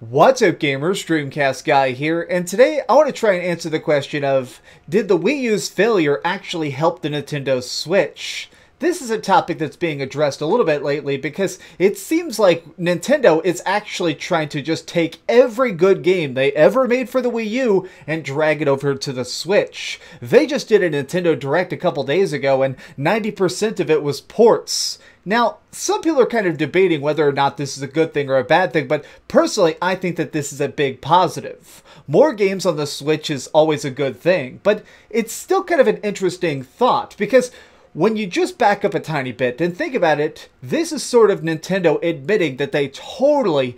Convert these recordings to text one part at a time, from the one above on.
What's up gamers, DreamcastGuy here, and today I want to try and answer the question of, did the Wii U's failure actually help the Nintendo Switch? This is a topic that's being addressed a little bit lately because it seems like Nintendo is actually trying to just take every good game they ever made for the Wii U and drag it over to the Switch. They just did a Nintendo Direct a couple days ago and 90% of it was ports. Now, some people are kind of debating whether or not this is a good thing or a bad thing, but personally, I think that this is a big positive. More games on the Switch is always a good thing, but it's still kind of an interesting thought, because when you just back up a tiny bit and think about it, this is sort of Nintendo admitting that they totally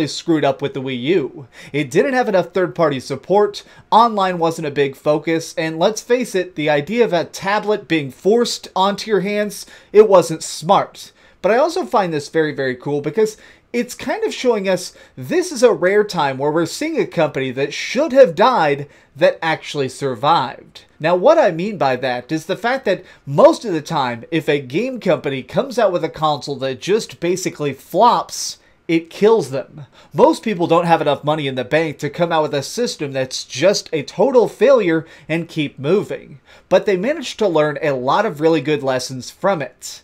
screwed up with the Wii U. It didn't have enough third-party support, online wasn't a big focus, and let's face it, the idea of a tablet being forced onto your hands, it wasn't smart. But I also find this very cool because it's kind of showing us this is a rare time where we're seeing a company that should have died that actually survived. Now, what I mean by that is the fact that most of the time, if a game company comes out with a console that just basically flops, it kills them. Most people don't have enough money in the bank to come out with a system that's just a total failure and keep moving. But they managed to learn a lot of really good lessons from it.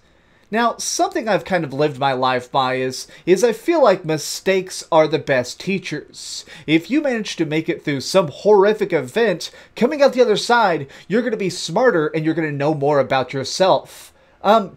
Now, something I've kind of lived my life by is I feel like mistakes are the best teachers. If you manage to make it through some horrific event, coming out the other side, you're going to be smarter and you're going to know more about yourself. I'm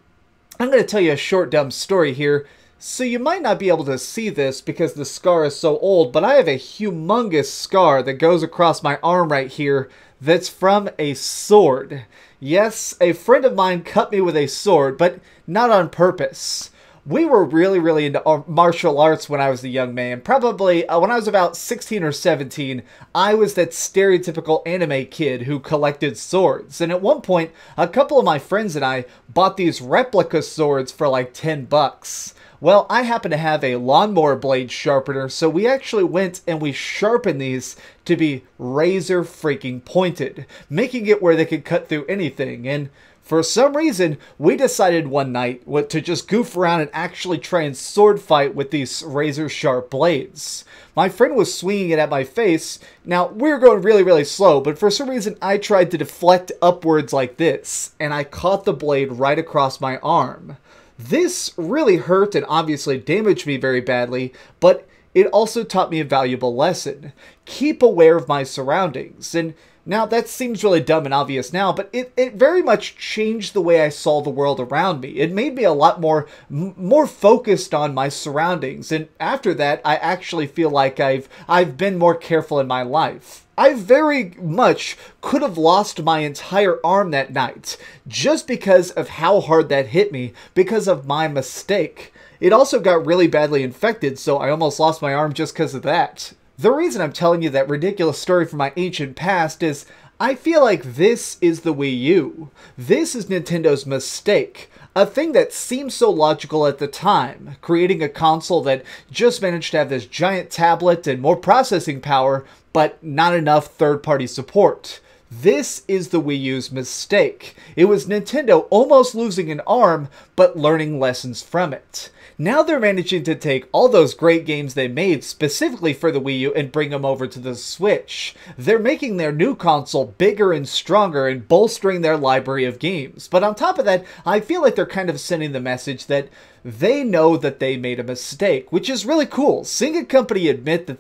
going to tell you a short dumb story here. So you might not be able to see this because the scar is so old, but I have a humongous scar that goes across my arm right here that's from a sword. Yes, a friend of mine cut me with a sword, but not on purpose. We were really into martial arts when I was a young man. Probably when I was about 16 or 17, I was that stereotypical anime kid who collected swords. And at one point, a couple of my friends and I bought these replica swords for like 10 bucks. Well, I happen to have a lawnmower blade sharpener, so we actually went and we sharpened these to be razor freaking pointed, making it where they could cut through anything. And for some reason, we decided one night to just goof around and actually try and sword fight with these razor sharp blades. My friend was swinging it at my face. Now, we were going really slow, but for some reason I tried to deflect upwards like this, and I caught the blade right across my arm. This really hurt and obviously damaged me very badly, but it also taught me a valuable lesson. Keep aware of my surroundings. And now that seems really dumb and obvious now, but it very much changed the way I saw the world around me. It made me a lot more focused on my surroundings. And after that, I actually feel like I've been more careful in my life. I very much could have lost my entire arm that night just because of how hard that hit me because of my mistake. It also got really badly infected, so I almost lost my arm just because of that. The reason I'm telling you that ridiculous story from my ancient past is I feel like this is the Wii U. This is Nintendo's mistake. A thing that seemed so logical at the time, creating a console that just managed to have this giant tablet and more processing power, but not enough third-party support. This is the Wii U's mistake. It was Nintendo almost losing an arm, but learning lessons from it. Now they're managing to take all those great games they made specifically for the Wii U and bring them over to the Switch. They're making their new console bigger and stronger and bolstering their library of games. But on top of that, I feel like they're kind of sending the message that they know that they made a mistake, which is really cool. Seeing a company admit that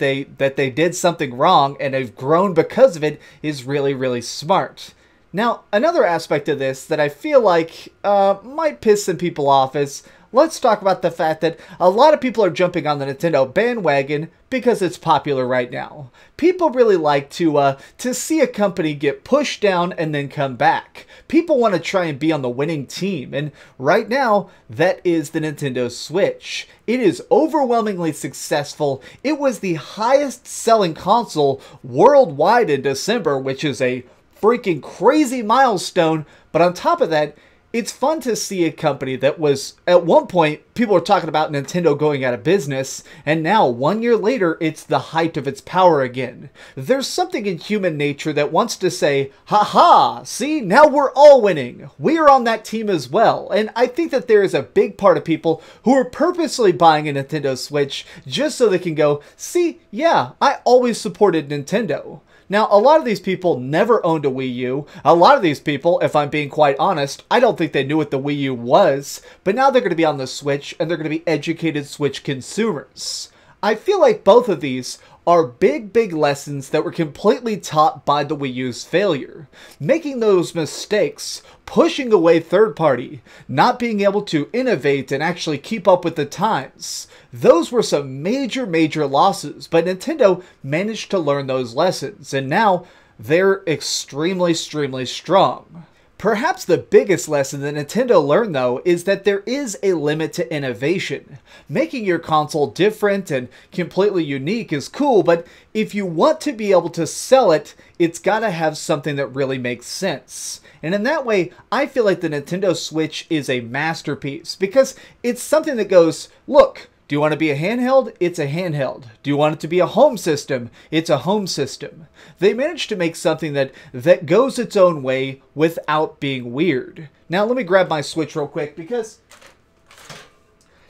they did something wrong and have grown because of it is really smart. Now, another aspect of this that I feel like might piss some people off is, let's talk about the fact that a lot of people are jumping on the Nintendo bandwagon because it's popular right now. People really like to see a company get pushed down and then come back. People want to try and be on the winning team, and right now, that is the Nintendo Switch. It is overwhelmingly successful. It was the highest selling console worldwide in December, which is a freaking crazy milestone, but on top of that, it's fun to see a company that was, at one point, people were talking about Nintendo going out of business, and now, 1 year later, it's the height of its power again. There's something in human nature that wants to say, ha, see, now we're all winning. We're on that team as well. And I think that there is a big part of people who are purposely buying a Nintendo Switch just so they can go, see, yeah, I always supported Nintendo. Now, a lot of these people never owned a Wii U. A lot of these people, if I'm being quite honest, I don't think they knew what the Wii U was, but now they're going to be on the Switch, and they're going to be educated Switch consumers. I feel like both of these are big lessons that were completely taught by the Wii U's failure. Making those mistakes, pushing away third party, not being able to innovate and actually keep up with the times. Those were some major losses, but Nintendo managed to learn those lessons, and now they're extremely strong. Perhaps the biggest lesson that Nintendo learned, though, is that there is a limit to innovation. Making your console different and completely unique is cool, but if you want to be able to sell it, it's gotta have something that really makes sense. And in that way, I feel like the Nintendo Switch is a masterpiece, because it's something that goes, look, do you want to be a handheld? It's a handheld. Do you want it to be a home system? It's a home system. They managed to make something that goes its own way without being weird. Now, let me grab my Switch real quick, because...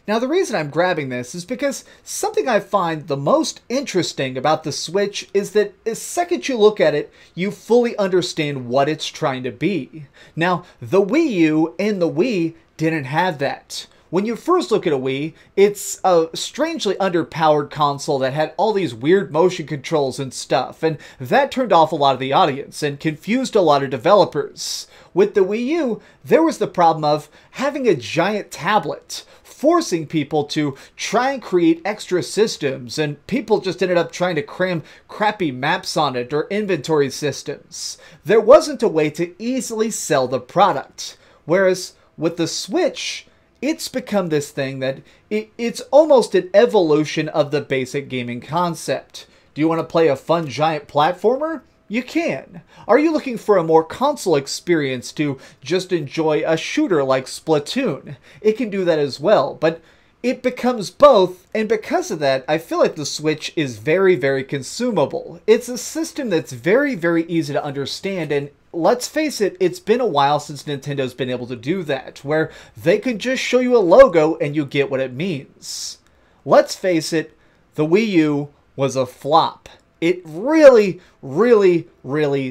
Now, the reason I'm grabbing this is because something I find the most interesting about the Switch is that the second you look at it, you fully understand what it's trying to be. Now, the Wii U and the Wii didn't have that. When you first look at a Wii, it's a strangely underpowered console that had all these weird motion controls and stuff, and that turned off a lot of the audience and confused a lot of developers. With the Wii U, there was the problem of having a giant tablet, forcing people to try and create extra systems, and people just ended up trying to cram crappy maps on it or inventory systems. There wasn't a way to easily sell the product. Whereas with the Switch, it's become this thing that it's almost an evolution of the basic gaming concept. Do you want to play a fun giant platformer? You can. Are you looking for a more console experience to just enjoy a shooter like Splatoon? It can do that as well, but it becomes both, and because of that, I feel like the Switch is very consumable. It's a system that's very easy to understand, and let's face it, it's been a while since Nintendo's been able to do that, where they can just show you a logo and you get what it means. Let's face it, the Wii U was a flop. It really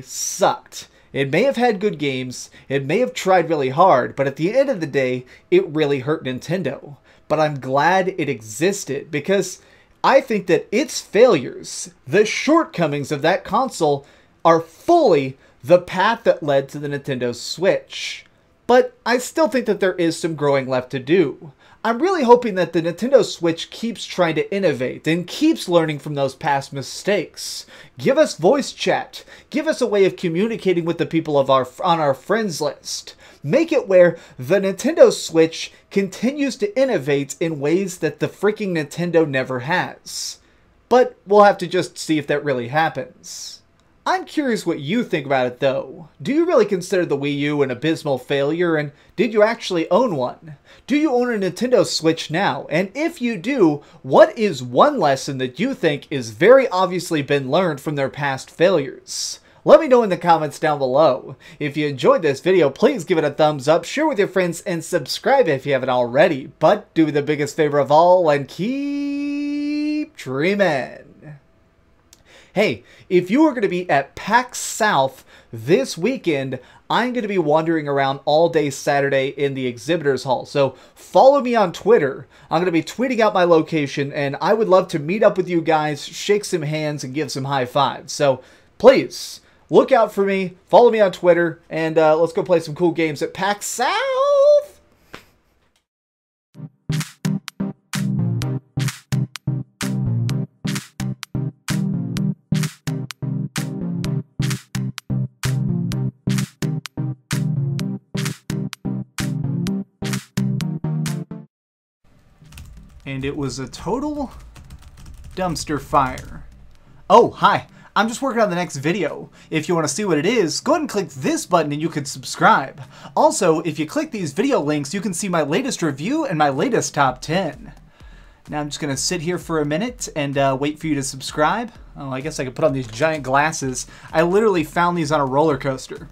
sucked. It may have had good games, it may have tried really hard, but at the end of the day, it really hurt Nintendo. But I'm glad it existed, because I think that its failures, the shortcomings of that console, are fully the path that led to the Nintendo Switch. But I still think that there is some growing left to do. I'm really hoping that the Nintendo Switch keeps trying to innovate and keeps learning from those past mistakes. Give us voice chat. Give us a way of communicating with the people on our friends list. Make it where the Nintendo Switch continues to innovate in ways that the freaking Nintendo never has. But we'll have to just see if that really happens. I'm curious what you think about it, though. Do you really consider the Wii U an abysmal failure, and did you actually own one? Do you own a Nintendo Switch now? And if you do, what is one lesson that you think is very obviously been learned from their past failures? Let me know in the comments down below. If you enjoyed this video, please give it a thumbs up, share with your friends, and subscribe if you haven't already. But do me the biggest favor of all and keep dreaming. Hey, if you are going to be at PAX South this weekend, I'm going to be wandering around all day Saturday in the exhibitors hall. So follow me on Twitter. I'm going to be tweeting out my location, and I would love to meet up with you guys, shake some hands, and give some high fives. So please, look out for me, follow me on Twitter, and let's go play some cool games at PAX South! And it was a total dumpster fire. Oh, hi. I'm just working on the next video. If you want to see what it is, go ahead and click this button and you can subscribe. Also, if you click these video links, you can see my latest review and my latest top 10. Now I'm just going to sit here for a minute and wait for you to subscribe. Oh, I guess I could put on these giant glasses. I literally found these on a roller coaster.